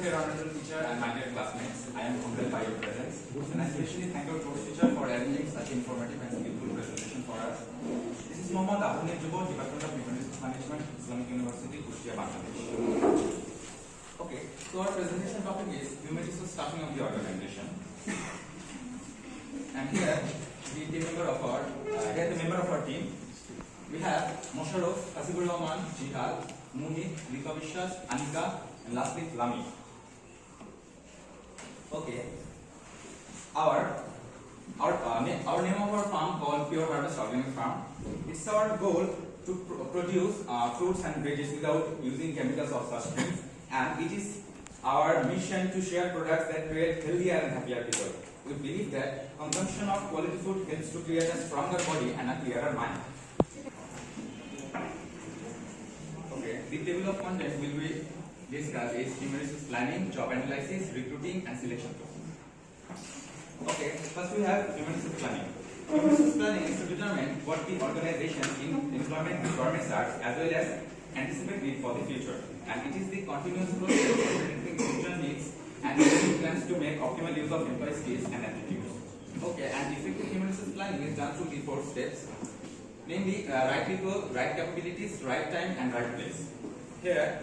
dear honorable teacher and my dear classmates. I am humbled by your presence, and I especially thank our course teacher for arranging such informative and skillful presentation for us. This is Mohammad Abunir Jubo, Department of Human Resource Management, Islamic University, Kushtia, Bangladesh. Okay, so our presentation topic is human resource staffing of the organization. And here, the member of our team, we have Mosharraf, Hasibur Rahman, Jihad, Munit, Rika Vishwas, Anika, and lastly Lami. Okay. Our name of our farm called Pure Harvest Organic Farm. It's our goal to produce fruits and veggies without using chemicals or such things, and it is our mission to share products that create healthier and happier people. We believe that consumption of quality food helps to create a stronger body and a clearer mind. Okay, the table of content will be discussed is human resource planning, job analysis, recruiting, and selection. Okay, first we have human resource planning. Human resource planning is to determine what the organization's employment requirements are, as well as anticipate need for the future. And it is the continuous process of predicting future needs and developing plans to make optimal use of employee skills and aptitudes. Okay, and effective human resource planning is done through the 4 steps, namely right people, right capabilities, right time, and right place. Here,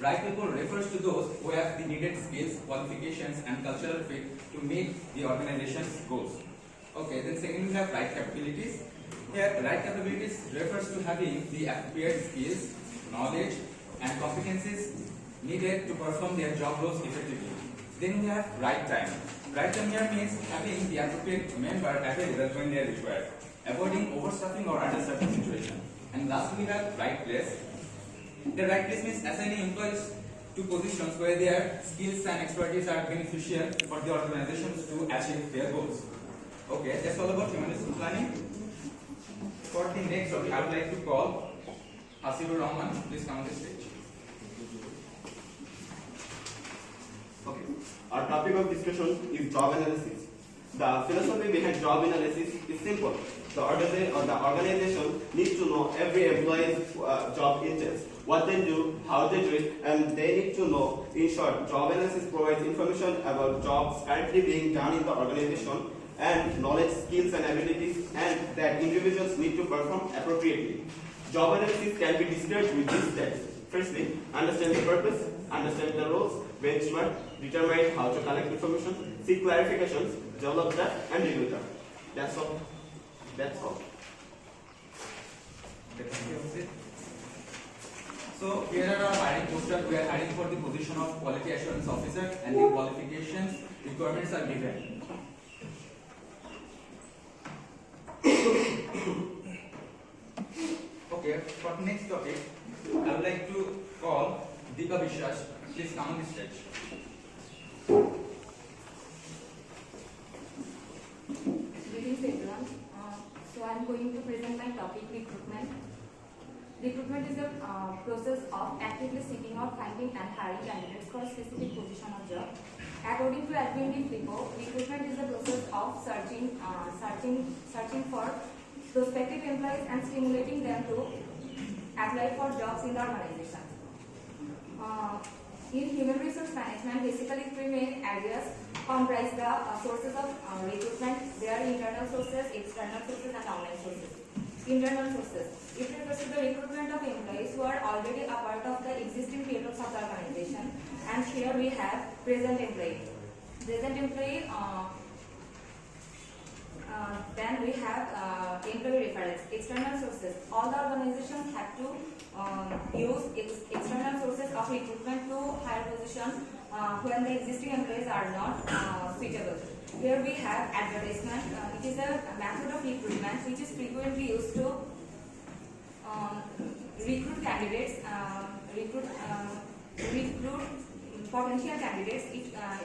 right people refers to those who have the needed skills, qualifications, and cultural fit to meet the organization's goals. Okay, then second we have right capabilities. Here, right capabilities refers to having the appropriate skills, knowledge, and competencies needed to perform their job roles effectively. Then we have right time. Right time here means having the appropriate member available when they are required, avoiding overstaffing or understaffing situation. And lastly, we have right place. The right place means assigning employees to positions where their skills and expertise are beneficial for the organizations to achieve their goals. Okay, that's all about human resource planning. For the next topic, I would like to call Hasibur Rahman. Please come on the stage. Okay, our topic of discussion is job analysis. The philosophy behind job analysis is simple. The organization needs to know every employee's job entails, what they do, how they do it, and they need to know. In short, job analysis provides information about jobs currently being done in the organization and knowledge, skills, and abilities, and that individuals need to perform appropriately. Job analysis can be described with these steps. Firstly, understand the purpose, understand the roles, benchmark, determine how to collect information, seek clarifications, develop that, and review that. That's all. That's all. So here are our hiring posters. We are hiring for the position of quality assurance officer, and the qualifications requirements are given. Okay, for next topic, I would like to call Rika Vishwas. Please come on the stage. Greetings everyone. So I am going to present my topic, recruitment. Recruitment is the process of actively seeking out, finding and hiring candidates for a specific position or job. According to Edwin D. Flipo, recruitment is the process of searching for prospective employees and stimulating them to apply for jobs in the organization. In human resource management, basically 3 main areas comprise the sources of recruitment. There are internal sources, external sources, and online sources. Internal sources. It refers to the recruitment of employees who are already a part of the existing payrolls of the organization. And here we have present employee. Present employee. Then we have employee referrals. External sources. All the organizations have to use external sources of recruitment to hire positions when the existing employees are not suitable. Here we have advertisement. It is a method of recruitment which is frequently used to recruit candidates, recruit potential candidates.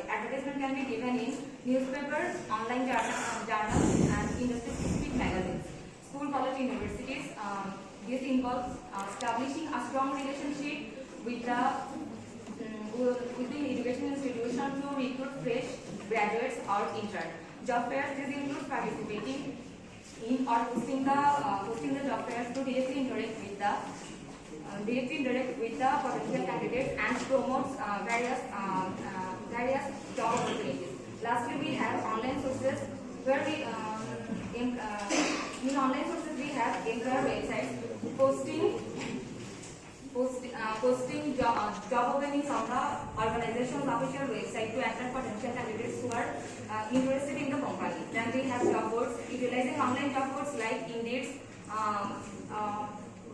Advertisement can be given in newspapers, online journals, and industry-specific magazines. School, college, universities. This involves establishing a strong relationship with the education institution to recruit fresh graduates or interns. Job fairs, this includes participating in or posting the job fairs to directly interact with the directly interact with the potential candidates and promotes various job opportunities. Lastly, we have online sources where in online sources we have employer websites posting job openings on the organization's official website to attract potential candidates who are interested in the company. Then we have job boards, utilizing online job boards like Indeed,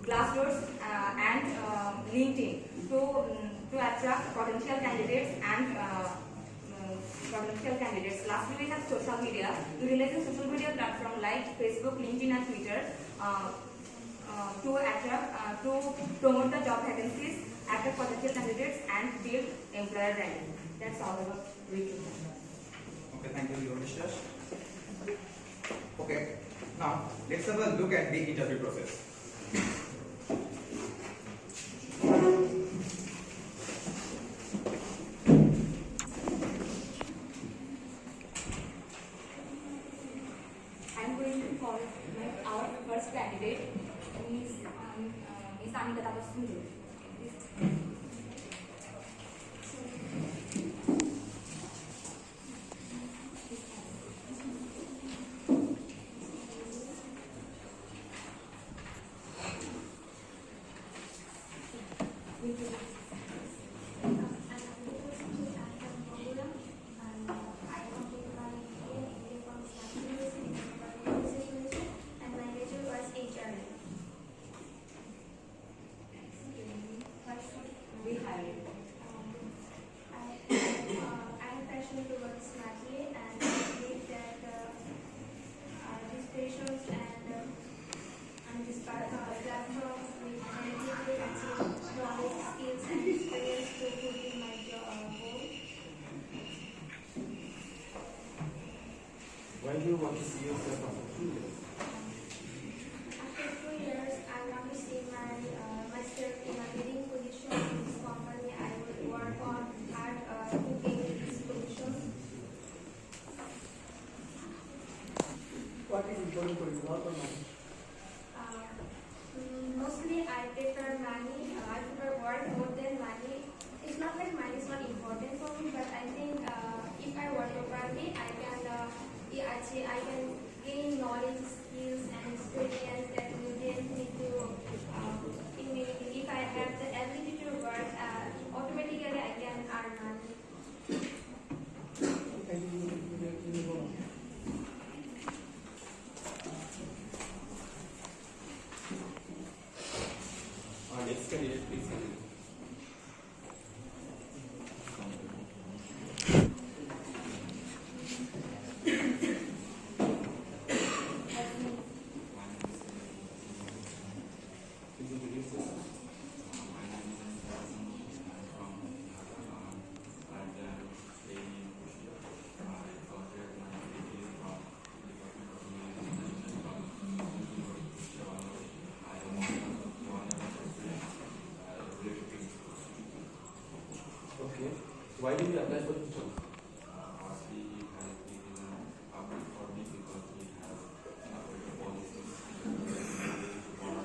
Glassdoor, and LinkedIn to attract potential candidates and potential candidates. Lastly, we have social media, utilizing social media platforms like Facebook, LinkedIn, and Twitter to promote the job vacancies, attract potential candidates, and build employer branding. That's all about recruitment. Okay, thank you, Yogesh. Okay, now let's have a look at the interview process. I'm going to call our first candidate, Miss Anika Tapasundar. We hired. I'm passionate towards Natalie and I believe that these patients and this platform with relatively achieve knowledge, skills and experience to fulfill my goal. Why do you want to see yourself after 2 years? After 2 years, I want to see myself in a leading position in this company. I will work on hard to gain this position. What is important for you, work or money? Mostly I prefer money. I prefer work more than money. It's not like money is not important for me, but I think if I work properly, I can gain knowledge, skills, and experience that will help me to if I have the ability to work, automatically I can earn money. And you go on. Next candidate, please. Please introduce yourself. My name is Hassan. I'm from Arjan, Spain, Portugal. I graduated my degree from Department of English and from University of Chihuahua. I am 1 year of experience related to schools. Okay. Why did you apply for this job? Firstly, it has been public for me because we have better policies for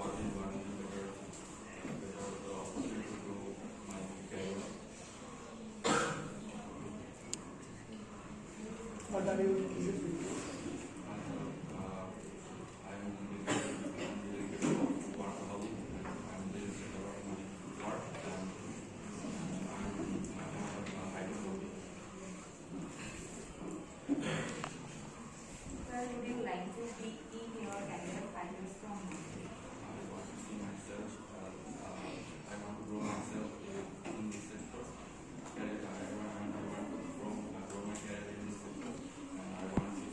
what is learning better opportunity to grow my career. What are you interested in? I'm really good at workaholic and I'm really good about my work and I'm hydrophobic. Where would you like to be in your career 5 years from now? I want to see myself, I want to grow myself in this sector. I want to grow my career in this sector and I want to see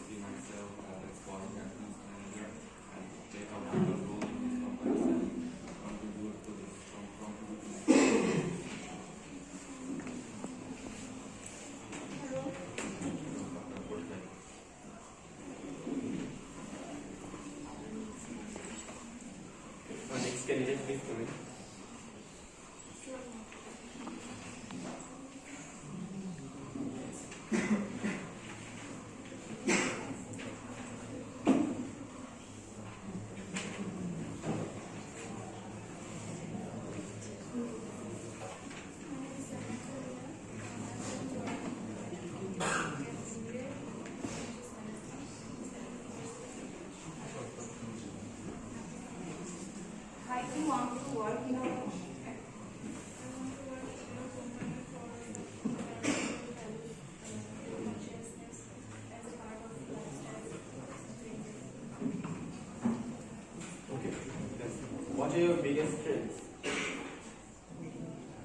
you want to work in a I want to work in a company for environmental values, consciousness as a part of lifestyle changes. Okay. Yes. What are your biggest strengths?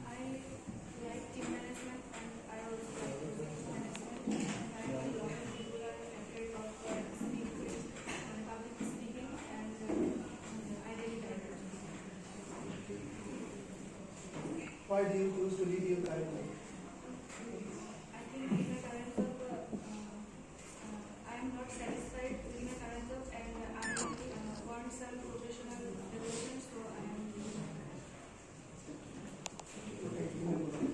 I like team management and I also like business management. And I know a lot of people are afraid of speaking and public speaking, and I really like it. Why do you choose to leave your current life? I think in my current job, I am not satisfied with my current job, and I want some professional development, so I am leaving. Okay, you may go on.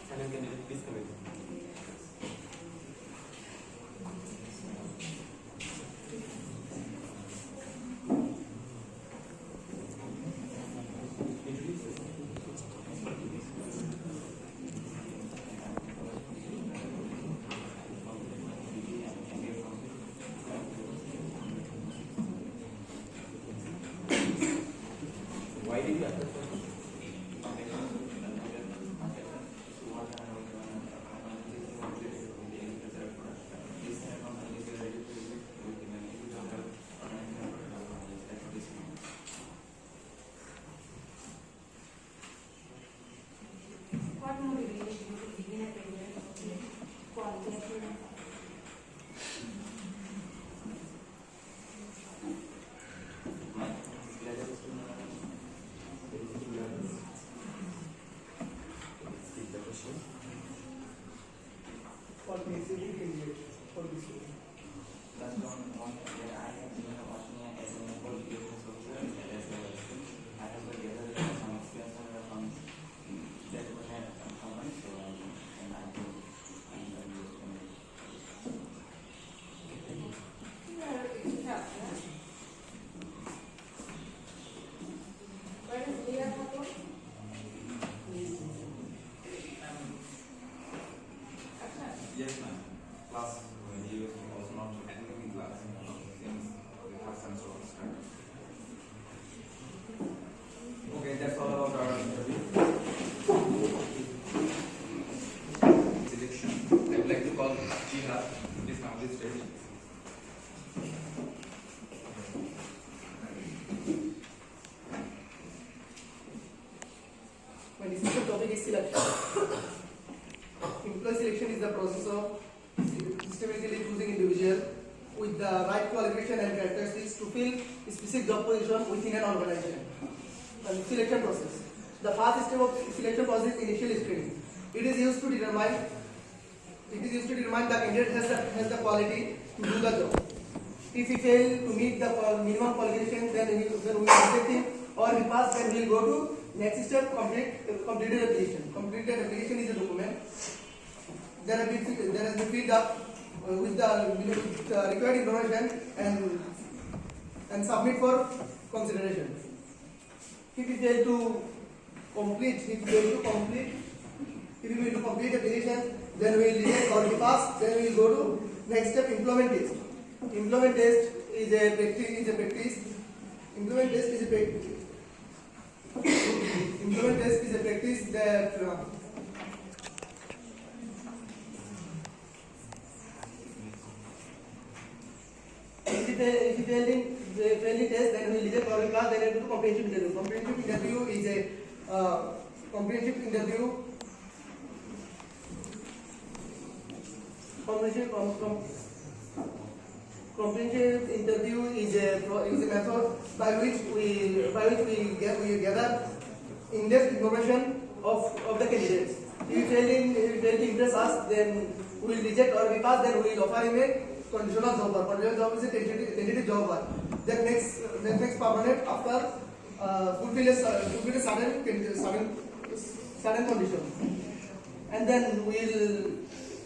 Silent candidate, please come in. Introduce yourself. Why did you apply for this? what motivated you to begin a career in quality assurance? Skip the question. What makes you think candidate for this role? That's one where I have been working as a qualification officer as well. I have gathered some experience from that was a company, so and I think I'm going to use Where is Leah Thakur? Yes, ma'am. Class, he was also not attending class since the first semester was started. Okay, that's all about our interview. Selection. I would like to call Jiha. Please come to the stage. My discussion topic is selection. Employee selection is the process of systematically choosing individual with the right qualification and characteristics to fill a specific job position within an organization. And selection process. The first step of selection process is initial screening. It is used to determine the candidate has the quality to do the job. If he fail to meet the minimum qualification, then we will reject him, or he pass, then we will go to next step, completed application. Completed application is a document. There has been filled up with the required information and submit for consideration. If you fail to complete application, then we will reject, or we pass, then we will go to next step, employment test. Employment test is a practice. Employment test is a practice that if you fail in test, then we reject, or we pass, then we go to comprehensive interview. Comprehensive interview is a comprehensive interview. Comprehensive interview is a method by which we gather in-depth information of the candidates. If you fail to impress us, then we will reject, or we pass, then we will offer him a conditional job offer. Conditional job is a tentative job offer. Then next permanent after fulfill a certain condition, and then we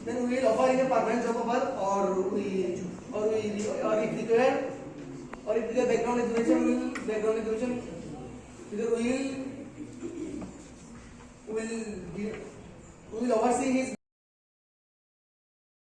will offer him a permanent job offer, or if required, or if the background information we will oversee his